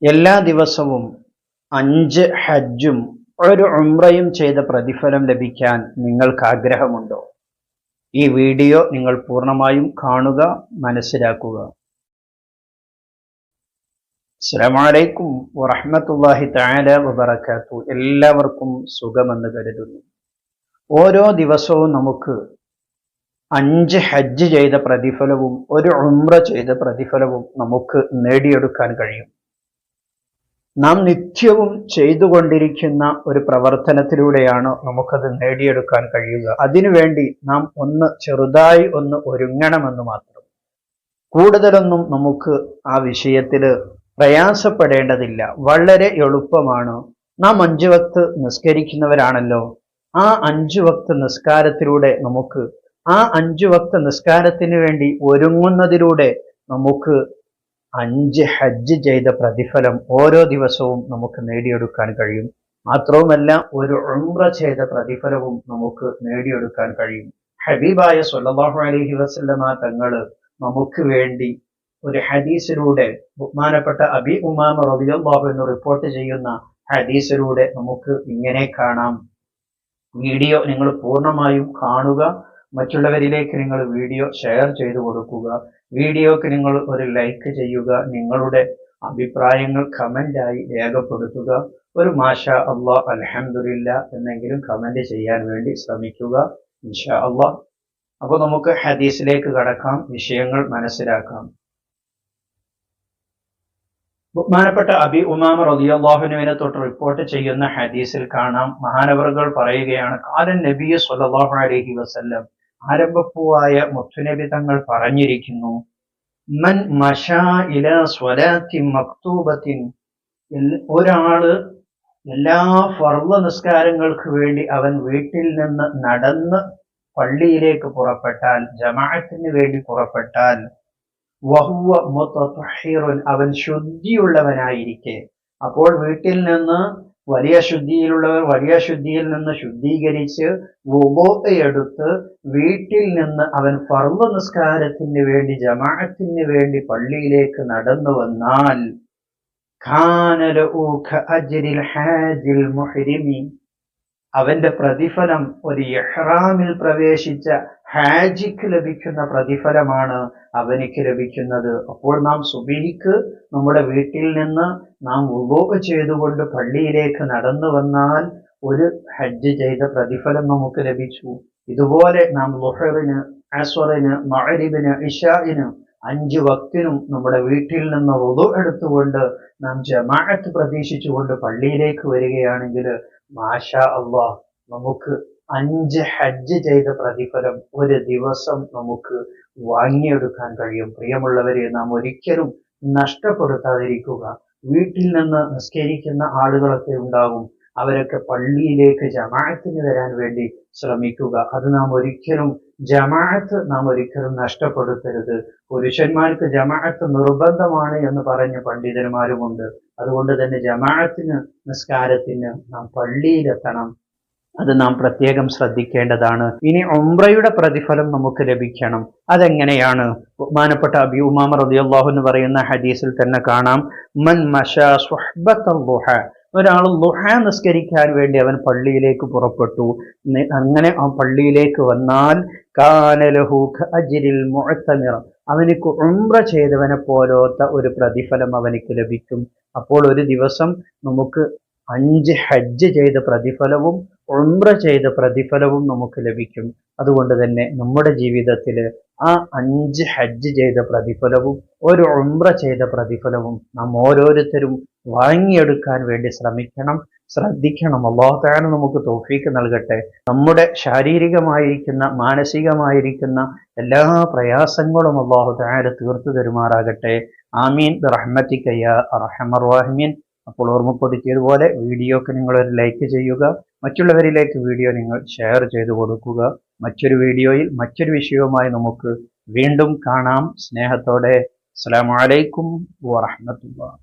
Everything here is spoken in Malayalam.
എല്ലാ ദിവസവും 5 ഹജ്ജും ഒരു ഉംറയും ചെയ്ത പ്രതിഫലം ലഭിക്കാൻ നിങ്ങൾക്ക് ആഗ്രഹമുണ്ടോ? ഈ വീഡിയോ നിങ്ങൾ പൂർണ്ണമായും കാണുക, മനസ്സിലാക്കുക. അസ്സലാമു അലൈക്കും വറഹ്മത്തുള്ളാഹി തആല വബറകാതുഹു. എല്ലാവർക്കും സുഖമെന്ന് കരുതുന്നു. ഓരോ ദിവസവും നമുക്ക് 5 ഹജ്ജ് ചെയ്ത പ്രതിഫലവും ഒരു ഉംറ ചെയ്ത പ്രതിഫലവും നമുക്ക് നേടിയെടുക്കാൻ കഴിയും. നാം നിത്യവും ചെയ്തുകൊണ്ടിരിക്കുന്ന ഒരു പ്രവർത്തനത്തിലൂടെയാണ് നമുക്കത് നേടിയെടുക്കാൻ കഴിയുക. അതിനുവേണ്ടി നാം ചെറുതായി ഒരുങ്ങണമെന്ന് മാത്രം. കൂടുതലൊന്നും നമുക്ക് ആ വിഷയത്തിൽ പ്രയാസപ്പെടേണ്ടതില്ല. വളരെ എളുപ്പമാണ്. നാം 5 വക്ത് നിസ്കരിക്കുന്നവരാണല്ലോ. ആ 5 വക്ത് നിസ്കാരത്തിലൂടെ നമുക്ക് ആ 5 വക്ത് നിസ്കാരത്തിന് വേണ്ടി ഒരുങ്ങുന്നതിലൂടെ നമുക്ക് 5 ഹജ്ജ് ചെയ്ത പ്രതിഫലം ഓരോ ദിവസവും നമുക്ക് നേടിയെടുക്കാൻ കഴിയും. മാത്രവുമല്ല, ഒരു ഉംറ ചെയ്ത പ്രതിഫലവും നമുക്ക് നേടിയെടുക്കാൻ കഴിയും. ഹബീബായ സ്വല്ലല്ലാഹു അലൈഹി വസല്ലമ തങ്ങൾ നമുക്ക് വേണ്ടി ഒരു ഹദീസിലൂടെ, ബഹുമാനപ്പെട്ട അബീ ഉമാമ റളിയല്ലാഹു അൻഹു റിപ്പോർട്ട് ചെയ്യുന്ന ഹദീസിലൂടെ നമുക്ക് ഇങ്ങനെ കാണാം. വീഡിയോ നിങ്ങൾ പൂർണ്ണമായും കാണുക. മറ്റുള്ളവരിലേക്ക് നിങ്ങൾ വീഡിയോ ഷെയർ ചെയ്തു കൊടുക്കുക. വീഡിയോക്ക് നിങ്ങൾ ഒരു ലൈക്ക് ചെയ്യുക. നിങ്ങളുടെ അഭിപ്രായങ്ങൾ കമന്റായി രേഖപ്പെടുത്തുക. ഒരു മാഷാ അല്ലാഹ്, അൽഹംദുലില്ലാ എന്നെങ്കിലും കമന്റ് ചെയ്യാൻ വേണ്ടി ശ്രമിക്കുക, ഇൻഷാ അല്ലാഹ്. അപ്പോൾ നമുക്ക് ഹദീസിലേക്ക് കടക്കാം, വിഷയങ്ങൾ മനസ്സിലാക്കാം. ബഹുമാനപ്പെട്ട അബീ ഉമാമ റളിയല്ലാഹു അൻഹുവിനെ തൊട്ട് റിപ്പോർട്ട് ചെയ്യുന്ന ഹദീസിൽ കാണാം, മഹാനവറുകൾ പറയുകയാണ്, ഖാലൻ നബി സ്വല്ലല്ലാഹു അലൈഹി വസല്ലം, ആരംഭപ്പൂവായ മുത്തുനബി തങ്ങൾ പറഞ്ഞിരിക്കുന്നു, മൻ മശാ ഇലാ സ്വലാത്തി മക്തൂബത്തിൻ, ഒരാള് എല്ലാ ഫർള് നിസ്കാരങ്ങൾക്ക് വേണ്ടി അവൻ വീട്ടിൽ നിന്ന് നടന്ന് പള്ളിയിലേക്ക് പുറപ്പെട്ടാൽ, ജമാഅത്തിന് വേണ്ടി പുറപ്പെട്ടാൽ, വഹുവ മുതതഹിറുൻ, അവൻ ശുദ്ധിയുള്ളവനായിരിക്കെ. അപ്പോൾ വീട്ടിൽ നിന്ന് വലിയ ശുദ്ധിയിലുള്ളവർ വലിയ ശുദ്ധിയിൽ നിന്ന് ശുദ്ധീകരിച്ച് വുളൂഅ് എടുത്ത് വീട്ടിൽ നിന്ന് അവൻ ഫർള് നിസ്കാരത്തിന് വേണ്ടി ജമാഅത്തിന് വേണ്ടി പള്ളിയിലേക്ക് നടന്നു വന്നാൽ, കാന ലഹു കഅജ്രിൽ ഹാജിൽ മുഹ്രിമി, അവന്റെ പ്രതിഫലം ഒരു ഇഹ്റാമിൽ പ്രവേശിച്ച ഹാജിക്ക് ലഭിക്കുന്ന പ്രതിഫലമാണ് അവനിക്ക് ലഭിക്കുന്നത്. അപ്പോൾ നാം സുബഹിക്ക് നമ്മുടെ വീട്ടിൽ നിന്ന് നാം വുളൂഅ് ചെയ്തുകൊണ്ട് പള്ളിയിലേക്ക് നടന്നു വന്നാൽ ഒരു ഹജ്ജ് ചെയ്ത പ്രതിഫലം നമുക്ക് ലഭിച്ചു. ഇതുപോലെ നാം ളുഹറിന്, അസ്റിന്, മഗ്രിബിന്, ഇശാഇന് 5 വക്തിനും നമ്മുടെ വീട്ടിൽ നിന്ന് വുളൂഅ് എടുത്തുകൊണ്ട് നാം ജമാഅത്ത് പ്രതീക്ഷിച്ചുകൊണ്ട് പള്ളിയിലേക്ക് വരികയാണെങ്കിൽ, മാഷാ അല്ലാഹ്, നമുക്ക് 5 ഹജ്ജ് ചെയ്ത പ്രതിഫലം ഒരു ദിവസം നമുക്ക് വാങ്ങിയെടുക്കാൻ കഴിയും. പ്രിയമുള്ളവരെ, നാം ഒരിക്കലും നഷ്ടപ്പെടുത്താതിരിക്കുക. വീട്ടിൽ നിന്ന് നിസ്കരിക്കുന്ന ആളുകളൊക്കെ ഉണ്ടാകും. അവരൊക്കെ പള്ളിയിലേക്ക് ജമാഅത്തിന് വരാൻ വേണ്ടി ശ്രമിക്കുക. അത് നാം ഒരിക്കലും നഷ്ടപ്പെടുത്തരുത്. പുരുഷന്മാർക്ക് ജമാഅത്ത് നിർബന്ധമാണ് എന്ന് പറഞ്ഞ പണ്ഡിതന്മാരുമുണ്ട്. അതുകൊണ്ട് തന്നെ ജമാഅത്തിന്, നിസ്കാരത്തിന് നാം പള്ളിയിലെത്തണം. അത് നാം പ്രത്യേകം ശ്രദ്ധിക്കേണ്ടതാണ്. ഇനി ഉംറയുടെ പ്രതിഫലം നമുക്ക് ലഭിക്കണം. അതെങ്ങനെയാണ്? ബഹുമാനപ്പെട്ട അബീ ഉമാമ റളിയല്ലാഹു അൻഹു പറയുന്ന ഹദീസിൽ തന്നെ കാണാം, മൻ മശാ സുഹ്ബത്തൽ ളുഹ, ഒരാൾ ളുഹ നിസ്കരിക്കാൻ വേണ്ടി അവൻ പള്ളിയിലേക്ക് പുറപ്പെട്ടു. അങ്ങനെ ആ പള്ളിയിലേക്ക് വന്നാൽ, കാന ലഹു കഅജ്രിൽ മുഅ്തമിർ, അവനിക്ക് ഉംറ ചെയ്തവനെ പോലത്തെ ഒരു പ്രതിഫലം അവനിക്ക് ലഭിക്കും. അപ്പോൾ ഒരു ദിവസം നമുക്ക് 5 ഹജ്ജ് ചെയ്ത പ്രതിഫലവും ഉംറ ചെയ്ത പ്രതിഫലവും നമുക്ക് ലഭിക്കും. അതുകൊണ്ട് തന്നെ നമ്മുടെ ജീവിതത്തിൽ ആ 5 ഹജ്ജ് ചെയ്ത പ്രതിഫലവും ഒരു ഉംറ ചെയ്ത പ്രതിഫലവും നാം ഓരോരുത്തരും വാങ്ങിയെടുക്കാൻ വേണ്ടി ശ്രദ്ധിക്കണം. അല്ലാഹു തആല നമുക്ക് തൗഫീഖ് നൽകട്ടെ. നമ്മുടെ ശാരീരികമായിരിക്കുന്ന, മാനസികമായിരിക്കുന്ന എല്ലാ പ്രയാസങ്ങളും അല്ലാഹു തആല തീർത്തു തരുമാറാകട്ടെ. ആമീൻ ബിറഹ്മതിക യാ അർഹമർ റഹീമീൻ. അപ്പോൾ ഓർമ്മപ്പെടുത്തിയതുപോലെ വീഡിയോക്ക് നിങ്ങൾ ഒരു ലൈക്ക് ചെയ്യുക. മറ്റുള്ളവരിലേക്ക് വീഡിയോ നിങ്ങൾ ഷെയർ ചെയ്തു കൊടുക്കുക. മറ്റൊരു വീഡിയോയിൽ മറ്റൊരു വിഷയവുമായി നമുക്ക് വീണ്ടും കാണാം. സ്നേഹത്തോടെ, അസ്സലാമു അലൈക്കും വറഹ്മത്തുള്ളാഹി.